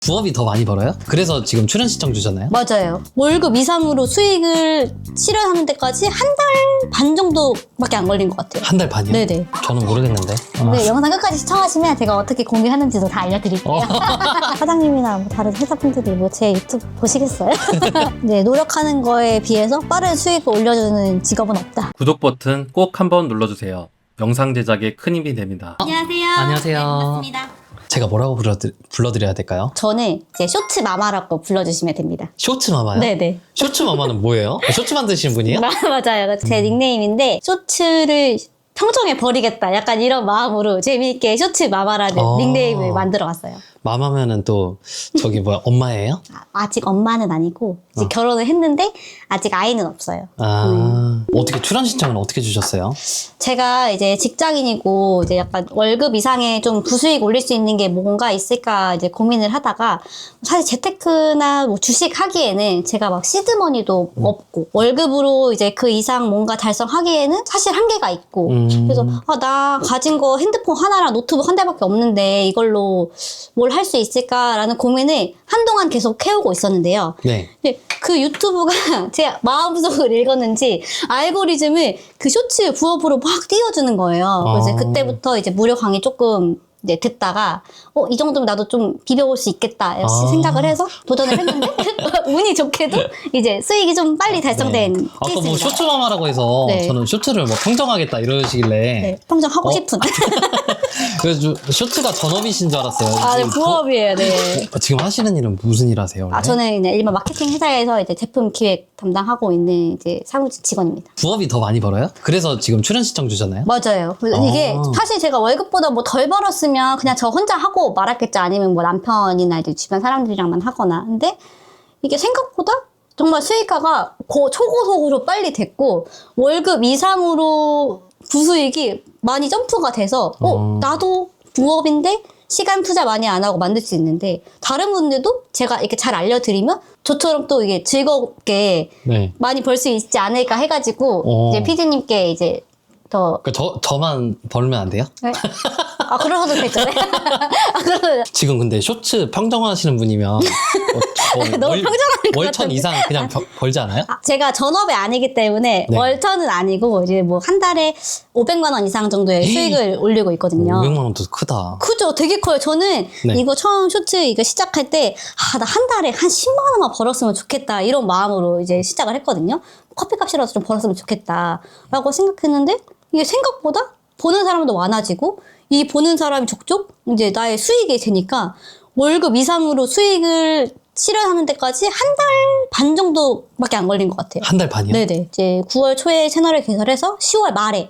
부업이 더 많이 벌어요? 그래서 지금 출연 신청 주셨나요? 맞아요. 월급 이상으로 수익을 실현하는 데까지 한 달 반 정도밖에 안 걸린 것 같아요. 한 달 반이요? 네네. 저는 모르겠는데. 네, 영상 끝까지 시청하시면 제가 어떻게 공개하는지도 다 알려드릴게요. 사장님이나 뭐 다른 회사분들이 뭐 제 유튜브 보시겠어요? 네, 노력하는 거에 비해서 빠른 수익을 올려주는 직업은 없다. 구독 버튼 꼭 한번 눌러주세요. 영상 제작에 큰 힘이 됩니다. 안녕하세요. 안녕하세요. 네, 반갑습니다. 제가 뭐라고 불러드려야 될까요? 저는 이제 쇼츠 마마라고 불러주시면 됩니다. 쇼츠 마마요? 네네. 쇼츠 마마는 뭐예요? 쇼츠 만드시는 분이에요? 맞아요. 제 닉네임인데 쇼츠를 평정해 버리겠다. 약간 이런 마음으로 재미있게 쇼츠 마마라는 닉네임을 만들어갔어요. 마마면은 또 저기 뭐야 엄마예요? 아직 엄마는 아니고 이제 결혼을 했는데 아직 아이는 없어요. 어떻게 출연 신청은 어떻게 주셨어요? 제가 이제 직장인이고 이제 약간 월급 이상의 좀 부수익 올릴 수 있는 게 뭔가 있을까 이제 고민을 하다가 사실 재테크나 뭐 주식 하기에는 제가 막 시드머니도 없고 월급으로 이제 그 이상 뭔가 달성하기에는 사실 한계가 있고 그래서 나 가진 거 핸드폰 하나랑 노트북 한 대밖에 없는데 이걸로 뭘 할 수 있을까라는 고민을 한동안 계속 해오고 있었는데요. 네. 근데 그 유튜브가 제 마음속을 읽었는지 알고리즘을 그 쇼츠 부업으로 막 띄워주는 거예요. 그래서 그때부터 이제 무료 강의 조금 이제 듣다가 이 정도면 나도 좀 비벼볼 수 있겠다 생각을 해서 도전을 했는데 운이 좋게도 이제 수익이 좀 빨리 달성된 아까 케이스입니다. 뭐 쇼츠 마마라고 해서 네. 저는 쇼츠를 뭐 평정하겠다 이러시길래 네, 평생 하고 싶은. 그래서 쇼츠가 전업이신 줄 알았어요. 네, 부업이에요. 네. 지금 하시는 일은 무슨 일 하세요? 원래? 저는 그냥 일반 마케팅 회사에서 이제 제품 기획 담당하고 있는 이제 사무직 직원입니다. 부업이 더 많이 벌어요? 그래서 지금 출연 신청 주셨나요? 맞아요. 이게 사실 제가 월급보다 뭐 덜 벌었으면 그냥 저 혼자 하고 말았겠죠. 아니면 뭐 남편이나 이제 주변 사람들이랑만 하거나. 근데 이게 생각보다 정말 수익화가 초고속으로 빨리 됐고 월급 이상으로 부수익이 많이 점프가 돼서 나도 부업인데 시간 투자 많이 안 하고 만들 수 있는데 다른 분들도 제가 이렇게 잘 알려드리면 저처럼 또 이게 즐겁게 네. 많이 벌 수 있지 않을까 해가지고 이제 PD님께 이제 더 저만 벌면 안 돼요? 네? 그러셔도 되죠. 네? 그러면 지금 근데 쇼츠 평정하시는 분이면 너무 평정하는 것 월천 같은데. 이상 그냥 벌지 않아요? 제가 전업이 아니기 때문에 네. 월천은 아니고 이제 뭐 한 달에 500만 원 이상 정도의 수익을 올리고 있거든요. 500만 원도 크다. 크죠? 되게 커요. 저는 네. 이거 처음 쇼츠 이거 시작할 때 나 한 달에 한 10만 원만 벌었으면 좋겠다 이런 마음으로 이제 시작을 했거든요. 커피값이라도 좀 벌었으면 좋겠다라고 생각했는데 이게 생각보다 보는 사람도 많아지고 이 보는 사람이 족족 이제 나의 수익이 되니까 월급 이상으로 수익을 실현하는 데까지 한 달 반 정도밖에 안 걸린 것 같아요. 한 달 반이요? 네네. 이제 9월 초에 채널을 개설해서 10월 말에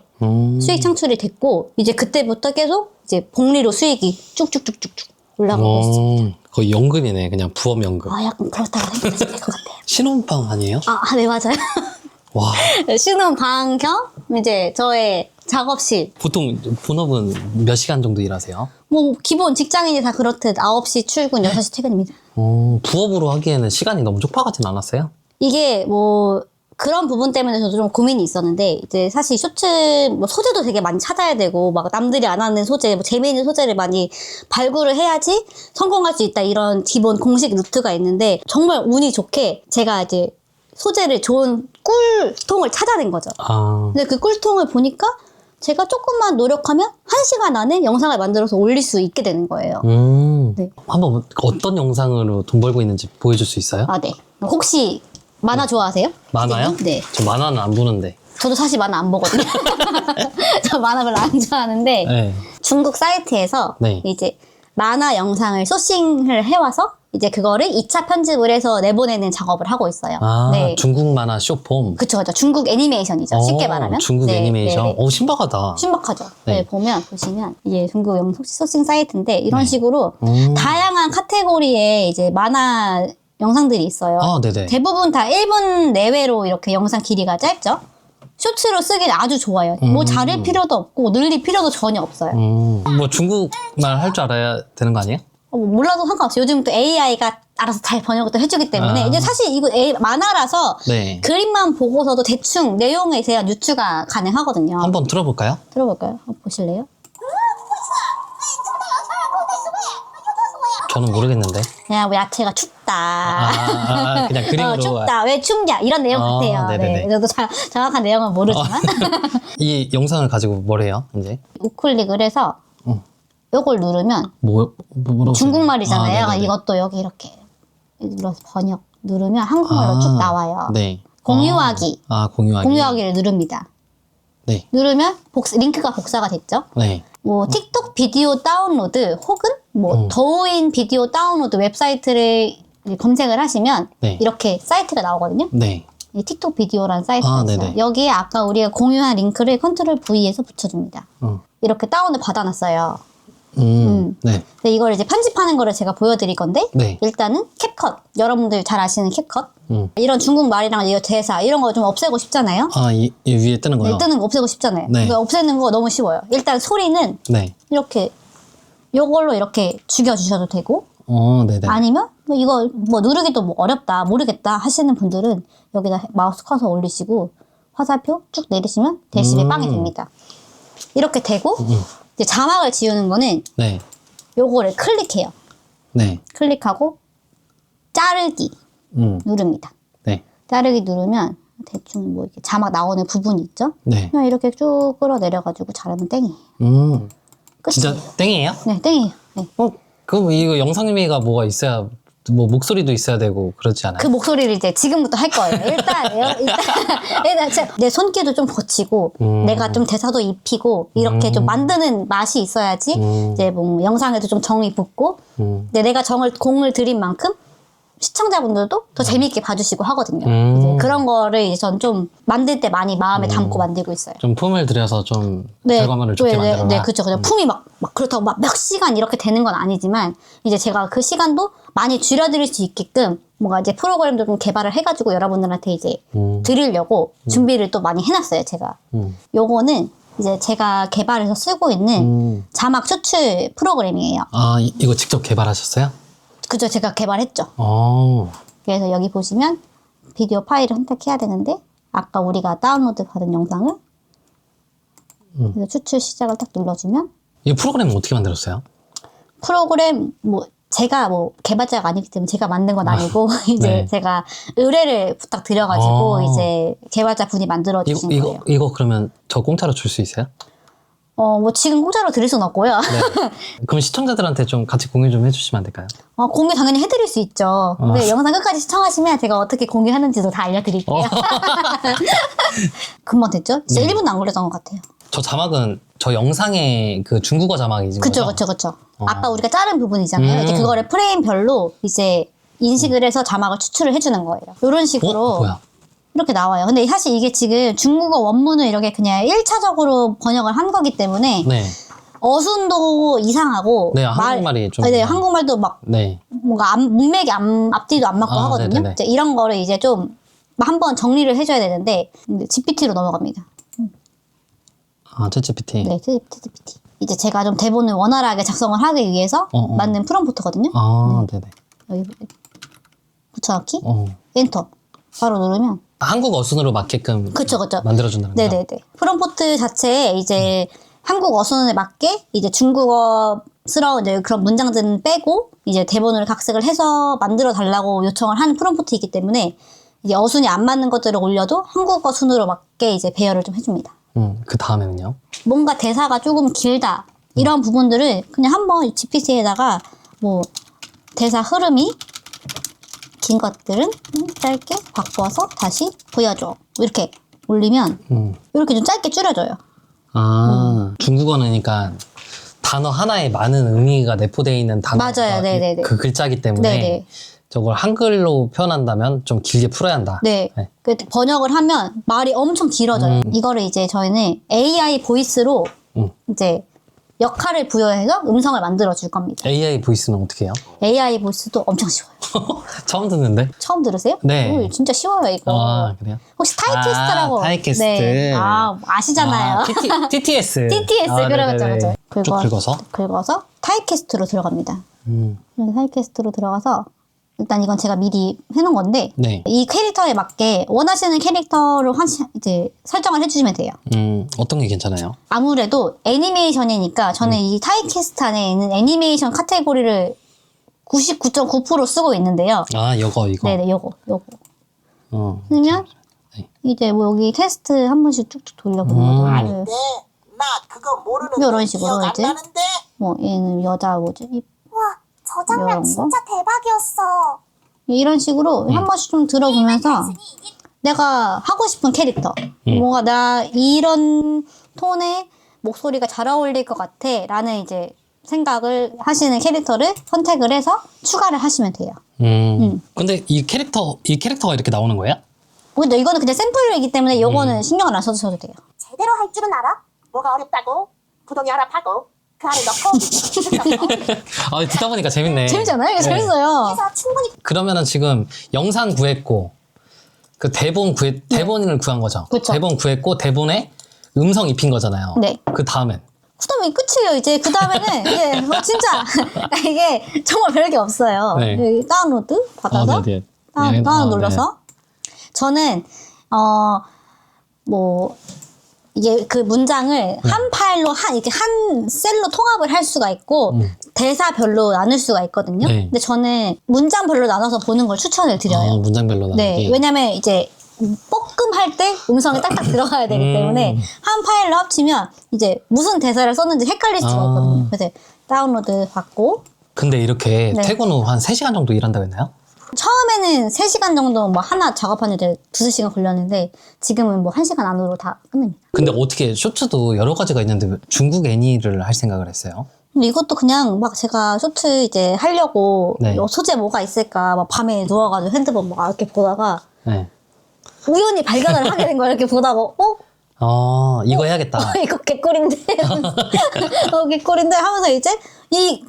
수익 창출이 됐고 이제 그때부터 계속 이제 복리로 수익이 쭉쭉쭉쭉쭉 올라가고 있습니다. 거의 연금이네. 그냥 부업 연금. 약간 그렇다고 생각하시면 될 것 같아요. 신혼방 아니에요? 네, 맞아요. 와. 신혼 방 겸 이제 저의 작업실. 보통 본업은 몇 시간 정도 일하세요? 뭐 기본 직장인이 다 그렇듯 9시 출근, 6시 퇴근입니다. 부업으로 하기에는 시간이 너무 촉박하진 않았어요? 이게 뭐 그런 부분 때문에 저도 좀 고민이 있었는데 이제 사실 쇼츠 뭐 소재도 되게 많이 찾아야 되고 막 남들이 안 하는 소재, 뭐 재미있는 소재를 많이 발굴을 해야지 성공할 수 있다 이런 기본 공식 루트가 있는데 정말 운이 좋게 제가 이제 소재를 좋은 꿀통을 찾아낸 거죠. 근데 그 꿀통을 보니까 제가 조금만 노력하면 1시간 안에 영상을 만들어서 올릴 수 있게 되는 거예요. 네. 한번 어떤 영상으로 돈 벌고 있는지 보여줄 수 있어요? 네. 혹시 만화 좋아하세요? 만화요? 네. 저 만화는 안 보는데. 저도 사실 만화 안 보거든요. 저 만화 별로 안 좋아하는데 네. 중국 사이트에서 네. 이제 만화 영상을 소싱을 해와서 이제 그거를 2차 편집을 해서 내보내는 작업을 하고 있어요. 네. 중국 만화 쇼폼. 그쵸. 중국 애니메이션이죠. 쉽게 말하면. 중국 네, 애니메이션. 네, 네. 신박하다. 신박하죠. 네. 보시면 이게 중국 소싱 사이트인데 이런 네. 식으로 다양한 카테고리의 이제 만화 영상들이 있어요. 네네. 대부분 다 1분 내외로 이렇게 영상 길이가 짧죠. 쇼츠로 쓰기는 아주 좋아요. 뭐 자를 필요도 없고 늘릴 필요도 전혀 없어요. 뭐 중국말 할 줄 알아야 되는 거 아니에요? 몰라도 상관없어요. 요즘 또 AI가 알아서 잘 번역도 해주기 때문에 이제 사실 이거 만화라서 네. 그림만 보고서도 대충 내용에 대한 유추가 가능하거든요. 한번 들어볼까요? 들어볼까요? 한번 보실래요? 저는 모르겠는데. 그냥 뭐 야채가 춥다. 그냥 그림으로. 춥다. 왜 춥냐? 이런 내용 같아요. 네네네. 네. 저도 정확한 내용은 모르지만. 이 영상을 가지고 뭘 해요, 이제? 우클릭을 해서 요걸 누르면 뭐라고? 중국말이잖아요. 네네네. 이것도 여기 이렇게 눌러서 번역 누르면 한국말로 쭉 나와요. 네. 공유하기. 공유하기. 공유하기를 누릅니다. 네. 누르면 링크가 복사가 됐죠. 네. 뭐 틱톡 비디오 다운로드 혹은 뭐 더우인 비디오 다운로드 웹사이트를 검색을 하시면 네. 이렇게 사이트가 나오거든요. 네. 이 틱톡 비디오라는 사이트가 있어요. 네네. 여기에 아까 우리가 공유한 링크를 컨트롤 V에서 붙여줍니다. 어. 이렇게 다운을 받아놨어요. 네. 근데 이걸 이제 편집하는 거를 제가 보여드릴 건데 네. 일단은 캡컷, 여러분들 잘 아시는 캡컷, 음. 중국 말이랑 이 대사 이런 거 좀 없애고 싶잖아요. 이 위에 뜨는 거요? 네, 뜨는 거 없애고 싶잖아요. 네. 그거 없애는 거 너무 쉬워요. 일단 소리는 네. 이렇게 요걸로 이렇게 죽여주셔도 되고 네네. 아니면 뭐 이거 뭐 누르기도 뭐 어렵다 모르겠다 하시는 분들은 여기다 마우스 커서 올리시고 화살표 쭉 내리시면 데시벨 빵이 됩니다. 이렇게 되고 이제 자막을 지우는 거는 네. 요거를 클릭해요. 네. 클릭하고 자르기 누릅니다. 네. 자르기 누르면 대충 뭐 이렇게 자막 나오는 부분이 있죠. 네. 그냥 이렇게 쭉 끌어내려가지고 자르면 땡이에요. 끝이에요. 진짜 땡이에요? 네, 땡이에요. 네. 그럼 이거 영상미가 뭐가 있어야, 뭐 목소리도 있어야 되고 그렇지 않아요? 그 목소리를 이제 지금부터 할 거예요. 일단 내 손길도 좀 거치고 내가 좀 대사도 입히고 이렇게 좀 만드는 맛이 있어야지 이제 뭐 영상에도 좀 정이 붙고 근데 내가 공을 들인 만큼 시청자분들도 더 재미있게 봐주시고 하거든요. 이제 그런 거를 이제 전 좀 만들 때 많이 마음에 담고 만들고 있어요. 좀 품을 들여서 좀 결과물을 좋게 만들어라. 네, 그렇죠. 그냥 품이 막 그렇다고 막 몇 시간 이렇게 되는 건 아니지만 이제 제가 그 시간도 많이 줄여드릴 수 있게끔 뭔가 이제 프로그램도 좀 개발을 해가지고 여러분들한테 이제 드리려고 준비를 또 많이 해놨어요, 제가. 요거는 이제 제가 개발해서 쓰고 있는 자막 추출 프로그램이에요. 이거 직접 개발하셨어요? 그죠, 제가 개발했죠. 그래서 여기 보시면 비디오 파일을 선택해야 되는데 아까 우리가 다운로드 받은 영상을 그래서 추출 시작을 딱 눌러주면 이 프로그램은 어떻게 만들었어요? 프로그램 뭐 제가 뭐 개발자가 아니기 때문에 제가 만든 건 아니고 이제 네. 제가 의뢰를 부탁드려가지고 이제 개발자 분이 만들어 주신 거예요. 이거 그러면 저 공짜로 줄 수 있어요? 뭐 지금 공짜로 드릴 순 없고요. 네. 그럼 시청자들한테 좀 같이 공유 좀 해주시면 안 될까요? 공유 당연히 해드릴 수 있죠. 근데 영상 끝까지 시청하시면 제가 어떻게 공유하는지도 다 알려드릴게요. 금방 됐죠? 진짜 1분도 안 걸렸던 것 같아요. 저 자막은 저 영상의 그 중국어 자막이지. 그쵸. 아까 우리가 자른 부분이잖아요. 이제 그거를 프레임별로 이제 인식을 해서 자막을 추출을 해주는 거예요. 이런 식으로. 뭐야? 이렇게 나와요. 근데 사실 이게 지금 중국어 원문을 이렇게 그냥 1차적으로 번역을 한 거기 때문에 네. 어순도 이상하고 네, 한국말이 좀. 네, 한국말도 막 네. 뭔가 문맥이 앞뒤도 안 맞고 하거든요. 네네네. 이제 이런 거를 이제 좀 한번 정리를 해줘야 되는데 GPT로 넘어갑니다. 챗GPT. 네, 챗GPT. 이제 제가 좀 대본을 원활하게 작성을 하기 위해서 만든 프롬프트거든요. 네네. 여기 붙여넣기, 어. 엔터. 바로 누르면 한국 어순으로 맞게끔 그쵸. 만들어준다는 거죠? 네네네. 프롬프트 자체에 이제 한국 어순에 맞게 이제 중국어스러운 이제 그런 문장들은 빼고 이제 대본을 각색을 해서 만들어 달라고 요청을 한 프롬프트이기 때문에 이제 어순이 안 맞는 것들을 올려도 한국어 순으로 맞게 이제 배열을 좀 해줍니다. 그 다음에는요? 뭔가 대사가 조금 길다 이런 부분들을 그냥 한번 GPT에다가 뭐 대사 흐름이 긴 것들은 짧게 바꿔서 다시 보여줘. 이렇게 올리면 이렇게 좀 짧게 줄여줘요. 중국어는 그러니까 단어 하나에 많은 의미가 내포되어 있는 단어가 맞아요. 네네네. 그 글자기 때문에 네네. 저걸 한글로 표현한다면 좀 길게 풀어야 한다. 네. 그 번역을 하면 말이 엄청 길어져요. 이거를 이제 저희는 AI 보이스로 이제 역할을 부여해서 음성을 만들어 줄 겁니다. AI 보이스는 어떻게 해요? AI 보이스도 엄청 쉬워요. 처음 듣는데? 처음 들으세요? 네. 진짜 쉬워요, 이거. 그래요? 혹시 타이캐스트라고. 타이캐스트. 네. 아시잖아요. TTS. TTS, 그렇죠. 쭉 긁어서? 긁어서 타이캐스트로 들어갑니다. 타이캐스트로 들어가서 일단 이건 제가 미리 해놓은 건데 네. 이 캐릭터에 맞게 원하시는 캐릭터를 이제 설정을 해주시면 돼요. 어떤 게 괜찮아요? 아무래도 애니메이션이니까 저는 이 타이캐스트 안에 있는 애니메이션 카테고리를 99.9% 쓰고 있는데요. 아, 이거. 네네, 요거. 어. 쓰면 네. 이제 뭐 여기 테스트 한 번씩 쭉쭉 돌려보는 거죠. 네, 나 그거 모르는데 이런 식으로 기억 안 이제. 나는데. 뭐 얘는 여자 뭐지? 와, 저 장면 이런 거? 진짜 대박이었어. 이런 식으로 한 번씩 좀 들어보면서 내가 하고 싶은 캐릭터 뭔가 나 이런 톤의 목소리가 잘 어울릴 것 같아 라는 이제 생각을 하시는 캐릭터를 선택을 해서 추가를 하시면 돼요. 근데 이 캐릭터가 이렇게 나오는 거예요? 근데 이거는 그냥 샘플이기 때문에 이거는 신경을 안 써주셔도 돼요. 제대로 할 줄은 알아? 뭐가 어렵다고? 구덩이 하나 파고 그 안에 넣고. 아, 듣다 보니까 재밌네. 재밌잖아요? 이거 네. 재밌어요. 그래서 충분히 그러면은 지금 영상 구했고, 그 대본을 구한 거죠? 그쵸. 대본 구했고, 대본에 음성 입힌 거잖아요. 네. 그 다음엔. 그다음에 끝이에요. 이제 그 다음에는 이게 진짜 이게 정말 별게 없어요. 네. 여기 다운로드 받아서 네. 다운 눌러서 저는 뭐 이게 그 문장을 한 파일로 이렇게 한 셀로 통합을 할 수가 있고 대사별로 나눌 수가 있거든요. 네. 근데 저는 문장별로 나눠서 보는 걸 추천을 드려요. 문장별로 나누기. 네, 왜냐면 이제 뻐끔할 때 음성이 딱딱 들어가야 되기 때문에 한 파일로 합치면 이제 무슨 대사를 썼는지 헷갈릴 수가 있거든요. 그래서 다운로드 받고 근데 이렇게 네. 퇴근 후 한 3시간 정도 일한다고 했나요? 처음에는 3시간 정도 뭐 하나 작업하는데 2-3시간 걸렸는데 지금은 뭐 1시간 안으로 다 끝냅니다. 근데 어떻게 쇼츠도 여러 가지가 있는데 왜 중국 애니를 할 생각을 했어요? 근데 이것도 그냥 막 제가 쇼츠 이제 하려고 네. 소재 뭐가 있을까 막 밤에 누워가지고 핸드폰 막 이렇게 보다가 네. 우연히 발견을 하게 된 거예요. 이렇게 보다가 이거 해야겠다. 이거 개꿀인데 개꿀인데 하면서 이제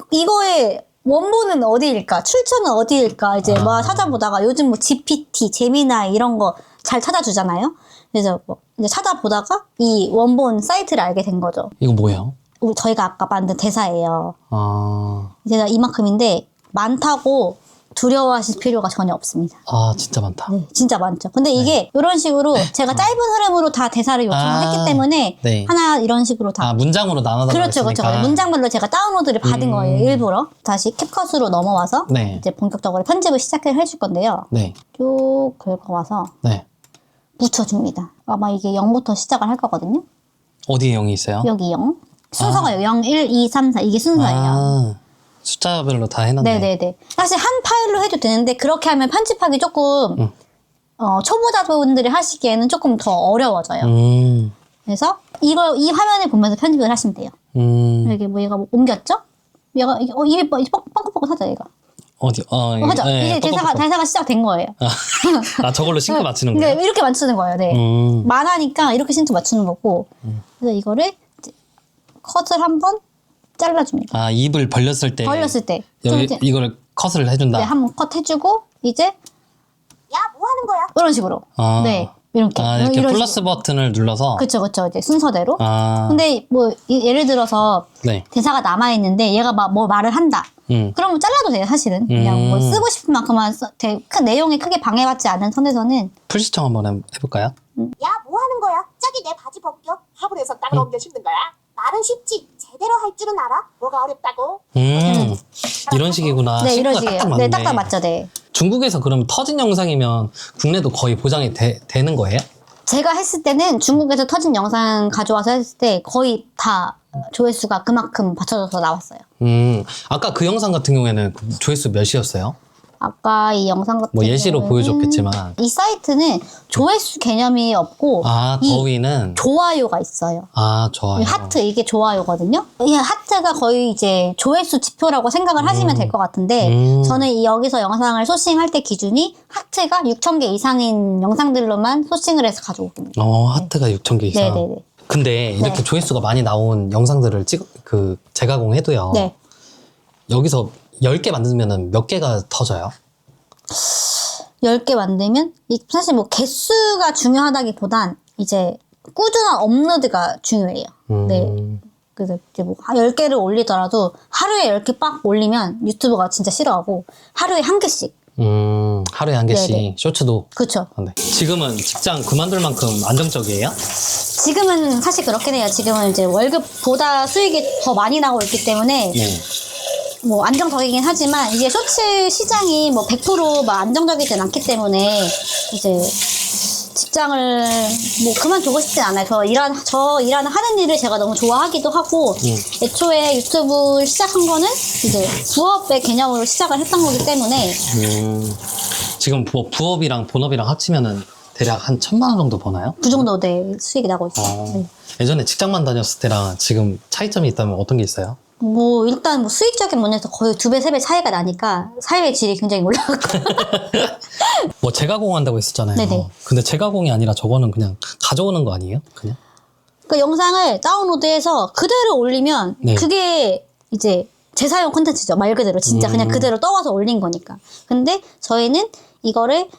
이거의 원본은 어디일까? 출처는 어디일까? 이제 뭐 찾아보다가 요즘 뭐 GPT, 제미나이 이런 거 잘 찾아주잖아요. 그래서 뭐 이제 찾아보다가 이 원본 사이트를 알게 된 거죠. 이거 뭐예요? 저희가 아까 만든 대사예요. 아, 대사 이만큼인데 많다고 두려워하실 필요가 전혀 없습니다. 진짜 많다. 네, 진짜 많죠. 근데 이게 이런 식으로 제가 짧은 흐름으로 다 대사를 요청을 했기 때문에 네. 하나 이런 식으로 다 문장으로 나눠서 그렇죠. 문장별로 제가 다운로드를 받은 거예요. 일부러. 다시 캡컷으로 넘어와서 네. 이제 본격적으로 편집을 시작을 해줄 건데요. 네. 쭉 긁어와서 네. 붙여줍니다. 아마 이게 0부터 시작을 할 거거든요. 어디에 0이 있어요? 여기 0. 순서가 0, 1, 2, 3, 4 이게 순서예요. 숫자별로 다 해놨네. 네네네. 사실 한 파일로 해도 되는데 그렇게 하면 편집하기 조금 초보자분들이 하시기에는 조금 더 어려워져요. 그래서 이 화면을 보면서 편집을 하시면 돼요. 여기 뭐 얘가 뭐 옮겼죠? 얘가 입이 뻥긋뻥긋하죠 얘가. 어디? 하죠. 이제 대사가 시작된 거예요. 저걸로 싱크 맞추는 네, 거예요? 이렇게 맞추는 거예요. 네. 만화니까 이렇게 싱크 맞추는 거고. 그래서 이거를 이제 컷을 한번 잘라줍니다. 입을 벌렸을 때. 벌렸을 때. 여기 좀 이걸 컷을 해준다. 네, 한번 컷 해주고 이제 야, 뭐 하는 거야? 이런 식으로. 네, 이렇게. 이렇게 이런 플러스 식으로. 버튼을 눌러서. 그쵸. 이제 순서대로. 아. 근데 뭐 예를 들어서 네. 대사가 남아 있는데 얘가 막 뭐 말을 한다. 그러면 잘라도 돼요, 사실은. 그냥 뭐 쓰고 싶은 만큼만 큰 내용이 크게 방해받지 않은 선에서는. 풀시청 한번 해볼까요? 야, 뭐 하는 거야? 저기 내 바지 벗겨. 화분에서 땅을 옮겨 심는 거야. 말은 쉽지. 제대로 할 줄은 알아? 뭐가 어렵다고? 이런 식이구나. 네, 이런 싱크가 식이에요. 딱딱 맞네. 네, 딱딱 맞죠, 네. 중국에서 그럼 터진 영상이면 국내도 거의 보장이 되는 거예요? 제가 했을 때는 중국에서 터진 영상 가져와서 했을 때 거의 다 조회수가 그만큼 받쳐져서 나왔어요. 아까 그 영상 같은 경우에는 그 조회수 몇이었어요? 아까 이 영상 같은 뭐 예시로 경우에는 보여줬겠지만. 이 사이트는 조회수 개념이 없고 이 더위는. 좋아요가 있어요. 좋아요. 이 하트 이게 좋아요거든요. 이 하트가 거의 이제 조회수 지표라고 생각을 하시면 될 것 같은데 저는 여기서 영상을 소싱할 때 기준이 하트가 6,000개 이상인 영상들로만 소싱을 해서 가져옵니다. 하트가 6,000개 이상. 네네네. 근데 이렇게 네. 조회수가 많이 나온 영상들을 재가공해도요. 네. 여기서 10개 만들면 몇 개가 터져요? 10개 만들면 사실 뭐 개수가 중요하다기보단 이제 꾸준한 업로드가 중요해요. 네. 그래서 이제 뭐 10개를 올리더라도 하루에 10개 빡 올리면 유튜브가 진짜 싫어하고 하루에 한 개씩. 하루에 한 개씩. 네네. 쇼츠도. 그렇죠. 네. 지금은 직장 그만둘 만큼 안정적이에요? 지금은 사실 그렇긴 해요. 지금은 이제 월급보다 수익이 더 많이 나고 있기 때문에 네. 뭐 안정적이긴 하지만 이게 쇼츠 시장이 뭐 100%막 안정적이진 않기 때문에 이제 직장을 뭐 그만두고 싶진 않아요. 저 일하는 하는 일을 제가 너무 좋아하기도 하고 애초에 유튜브 시작한 거는 이제 부업의 개념으로 시작을 했던 거기 때문에 지금 뭐 부업이랑 본업이랑 합치면은 대략 한 1,000만 원 정도 버나요? 그 정도 네, 수익이 나고 있어요. 네. 예전에 직장만 다녔을 때랑 지금 차이점이 있다면 어떤 게 있어요? 뭐 일단 뭐 수익적인 면에서 거의 2배, 3배 차이가 나니까 삶의 질이 굉장히 올라갔고 뭐 재가공한다고 했었잖아요. 네네. 근데 재가공이 아니라 저거는 그냥 가져오는 거 아니에요? 그냥? 그 영상을 다운로드해서 그대로 올리면 네. 그게 이제 재사용 콘텐츠죠. 말 그대로 진짜 그냥 그대로 떠와서 올린 거니까. 근데 저희는 이거를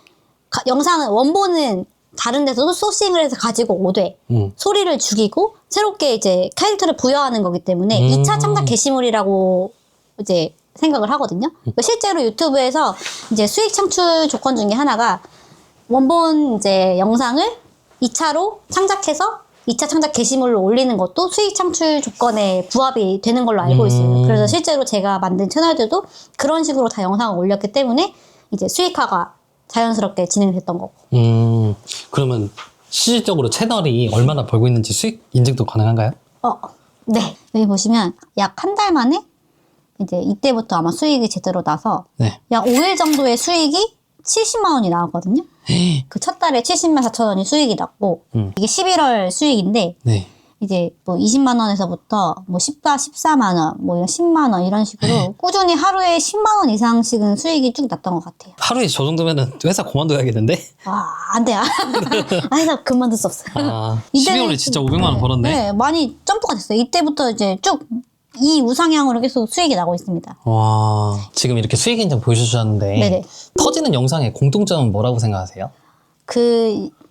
영상은 원본은 다른 데서 소싱을 해서 가지고 오되 소리를 죽이고 새롭게 이제 캐릭터를 부여하는 거기 때문에 2차 창작 게시물이라고 이제 생각을 하거든요. 그러니까 실제로 유튜브에서 이제 수익 창출 조건 중에 하나가 원본 이제 영상을 2차로 창작해서 2차 창작 게시물로 올리는 것도 수익 창출 조건에 부합이 되는 걸로 알고 있어요. 그래서 실제로 제가 만든 채널들도 그런 식으로 다 영상을 올렸기 때문에 이제 수익화가 자연스럽게 진행됐던 거고. 그러면 실질적으로 채널이 얼마나 벌고 있는지 수익 인증도 가능한가요? 네. 여기 보시면 약 한 달 만에 이제 이때부터 아마 수익이 제대로 나서 네. 약 5일 정도의 수익이 70만 원이 나왔거든요. 그 첫 달에 70만 4천 원이 수익이 났고 이게 11월 수익인데 네. 이제 뭐 20만 원에서부터 뭐 14만 원, 뭐 이런 10만 원 이런 식으로 꾸준히 하루에 10만 원 이상씩은 수익이 쭉 났던 것 같아요. 하루에 저 정도면은 회사 그만둬야겠는데? 안 돼요. 회사 그만둘 수 없어요. 12월에 진짜 500만 원 벌었네? 네, 많이 점프가 됐어요. 이때부터 이제 쭉 이 우상향으로 계속 수익이 나고 있습니다. 와, 지금 이렇게 수익 인증 보여주셨는데 네네. 터지는 영상의 공통점은 뭐라고 생각하세요?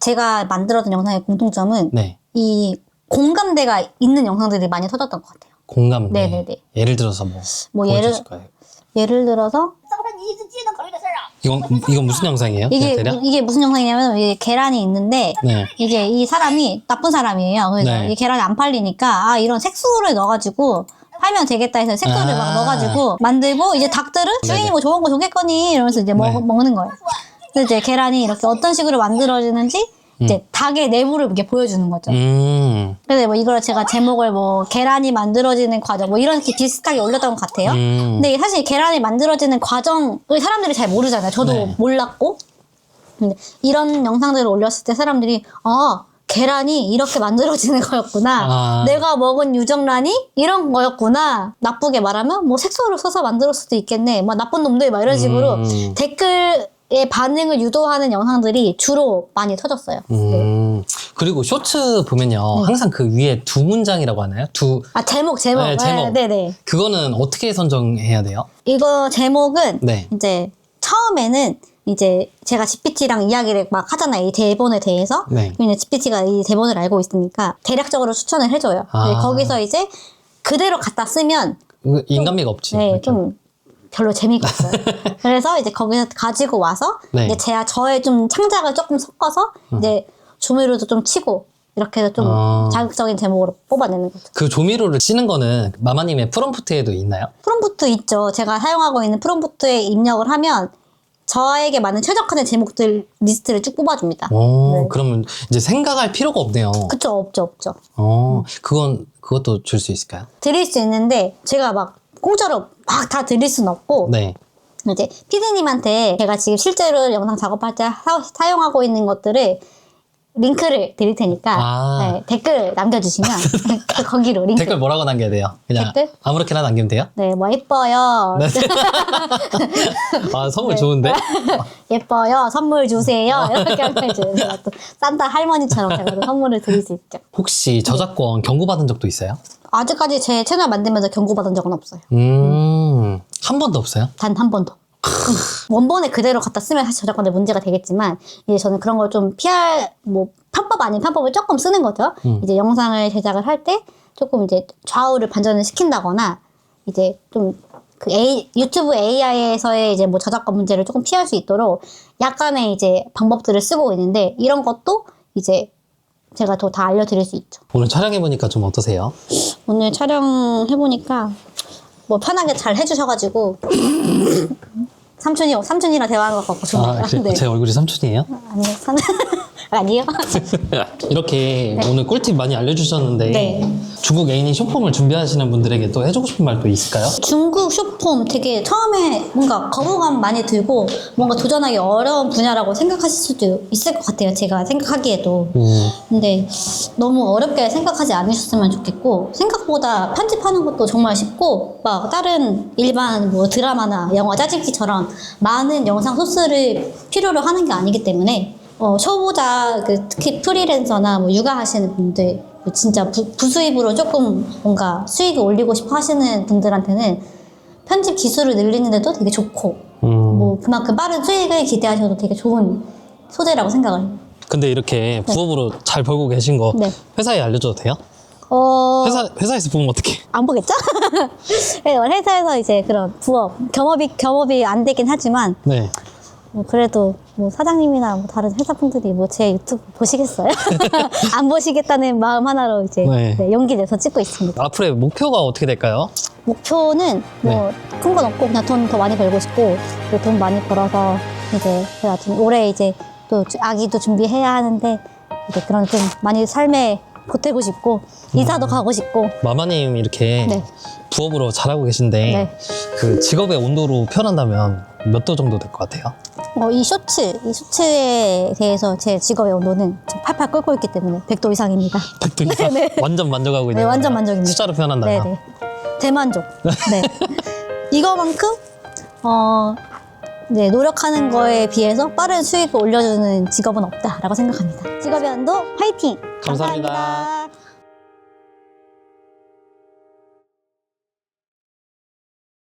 제가 만들었던 영상의 공통점은 네. 이 공감대가 있는 영상들이 많이 터졌던 것 같아요. 공감대. 네네네. 예를 들어서 뭐 보여주실까요? 예를 들어서 이건 무슨 영상이에요? 대략? 이게 무슨 영상이냐면 이게 계란이 있는데 네. 이게 이 사람이 나쁜 사람이에요. 그래서 네. 이 계란이 안 팔리니까 이런 색소를 넣어가지고 팔면 되겠다 해서 색소를 막 넣어가지고 만들고 이제 닭들은 주인이 뭐 좋은 거 좋겠거니 이러면서 이제 네. 먹는 거예요. 그래서 이제 계란이 이렇게 어떤 식으로 만들어지는지 이제 닭의 내부를 이렇게 보여주는 거죠. 그래서 뭐 이걸 제가 제목을 뭐 계란이 만들어지는 과정 뭐 이렇게 비슷하게 올렸던 것 같아요. 근데 사실 계란이 만들어지는 과정을 사람들이 잘 모르잖아요. 저도 네. 몰랐고. 근데 이런 영상들을 올렸을 때 사람들이 계란이 이렇게 만들어지는 거였구나. 내가 먹은 유정란이 이런 거였구나. 나쁘게 말하면 뭐 색소를 써서 만들었을 수도 있겠네. 뭐 나쁜 놈들 막 이런 식으로 댓글의 반응을 유도하는 영상들이 주로 많이 터졌어요. 네. 그리고 쇼츠 보면요. 항상 그 위에 두 문장이라고 하나요? 제목. 네, 제목. 네네. 그거는 어떻게 선정해야 돼요? 이거 제목은 네. 이제 처음에는 이제 제가 GPT랑 이야기를 막 하잖아요. 이 대본에 대해서. 네. 그럼 이제 GPT가 이 대본을 알고 있으니까 대략적으로 추천을 해줘요. 근데 거기서 이제 그대로 갖다 쓰면 인간미가 없지. 네, 그렇죠. 좀 별로 재미가 없어요. 그래서 이제 거기서 가지고 와서 네. 이제 저의 좀 창작을 조금 섞어서 이제 조미료도 좀 치고 이렇게 해서 좀 자극적인 제목으로 뽑아내는 거죠. 그 조미료를 치는 거는 마마님의 프롬프트에도 있나요? 프롬프트 있죠. 제가 사용하고 있는 프롬프트에 입력을 하면 저에게 맞는 최적화된 제목들 리스트를 쭉 뽑아줍니다. 네. 그러면 이제 생각할 필요가 없네요. 그쵸, 없죠. 그것도 줄 수 있을까요? 드릴 수 있는데 제가 막 공짜로 막 다 드릴 수는 없고 네. 이제 피디님한테 제가 지금 실제로 영상 작업할 때 사용하고 있는 것들을 링크를 드릴 테니까 네, 댓글 남겨주시면 거기로 링크. 댓글 뭐라고 남겨야 돼요? 그냥 댓글? 아무렇게나 남기면 돼요? 네, 뭐 예뻐요. 네. 선물 좋은데? 예뻐요. 선물 주세요. 이렇게 하면 이제 제가 또 산타 할머니처럼 제가 또 선물을 드릴 수 있죠. 혹시 저작권 경고받은 적도 있어요? 아직까지 제 채널 만들면서 경고받은 적은 없어요. 한 번도 없어요? 단 한 번도. 원본에 그대로 갖다 쓰면 사실 저작권에 문제가 되겠지만 이제 저는 그런 걸 좀 뭐 편법 아닌 편법을 조금 쓰는 거죠. 이제 영상을 제작을 할 때 조금 이제 좌우를 반전을 시킨다거나 이제 좀 그 유튜브 AI에서의 이제 뭐 저작권 문제를 조금 피할 수 있도록 약간의 이제 방법들을 쓰고 있는데 이런 것도 이제 제가 더 다 알려드릴 수 있죠. 오늘 촬영해보니까 좀 어떠세요? 오늘 촬영해보니까 뭐 편하게 잘 해주셔가지고 삼촌이랑 대화하는 것 같고 좋네요. 아, 그래? 네. 제 얼굴이 삼촌이에요? 아니요. 이렇게 오늘 꿀팁 많이 알려주셨는데 네. 중국 애인이 쇼폼을 준비하시는 분들에게 또 해주고 싶은 말도 있을까요? 중국 쇼폼 되게 처음에 뭔가 거부감 많이 들고 뭔가 도전하기 어려운 분야라고 생각하실 수도 있을 것 같아요. 제가 생각하기에도. 근데 너무 어렵게 생각하지 않으셨으면 좋겠고 생각보다 편집하는 것도 정말 쉽고 막 다른 일반 뭐 드라마나 영화 짜집기처럼 많은 영상 소스를 필요로 하는 게 아니기 때문에 초보자 특히 프리랜서나 뭐 육아하시는 분들 진짜 부수입으로 조금 뭔가 수익을 올리고 싶어 하시는 분들한테는 편집 기술을 늘리는데도 되게 좋고 뭐 그만큼 빠른 수익을 기대하셔도 되게 좋은 소재라고 생각을 해요. 근데 이렇게 부업으로 잘 벌고 계신 거 네. 회사에 알려줘도 돼요? 회사에서 보면 어떡해? 안 보겠죠? 네, 회사에서 이제 그런 부업, 겸업이 안 되긴 하지만 네. 뭐 그래도 뭐 사장님이나 뭐 다른 회사분들이 뭐 제 유튜브 보시겠어요? 안 보시겠다는 마음 하나로 이제 네. 네, 용기 내서 찍고 있습니다. 앞으로의 목표가 어떻게 될까요? 목표는 뭐 큰 건 없고 그냥 돈 더 많이 벌고 싶고 그리고 돈 많이 벌어서 이제 제가 좀 올해 이제 또 아기도 준비해야 하는데 이제 그런 좀 많이 삶에 보태고 싶고 이사도 가고 싶고 마마님 이렇게 네. 부업으로 잘하고 계신데 네. 그 직업의 온도로 표현한다면 몇 도 정도 될 것 같아요? 이 쇼츠에 대해서 제 직업의 온도는 좀 팔팔 끓고 있기 때문에 100도 이상입니다. 100도 이상? 네. 완전 만족하고 있는 네, 완전 거예요? 만족입니다. 숫자로 표현한다면? 네네. 대만족. 네. 이거만큼 네, 노력하는 거에 비해서 빠른 수익을 올려주는 직업은 없다라고 생각합니다. 직업의 온도 화이팅! 감사합니다.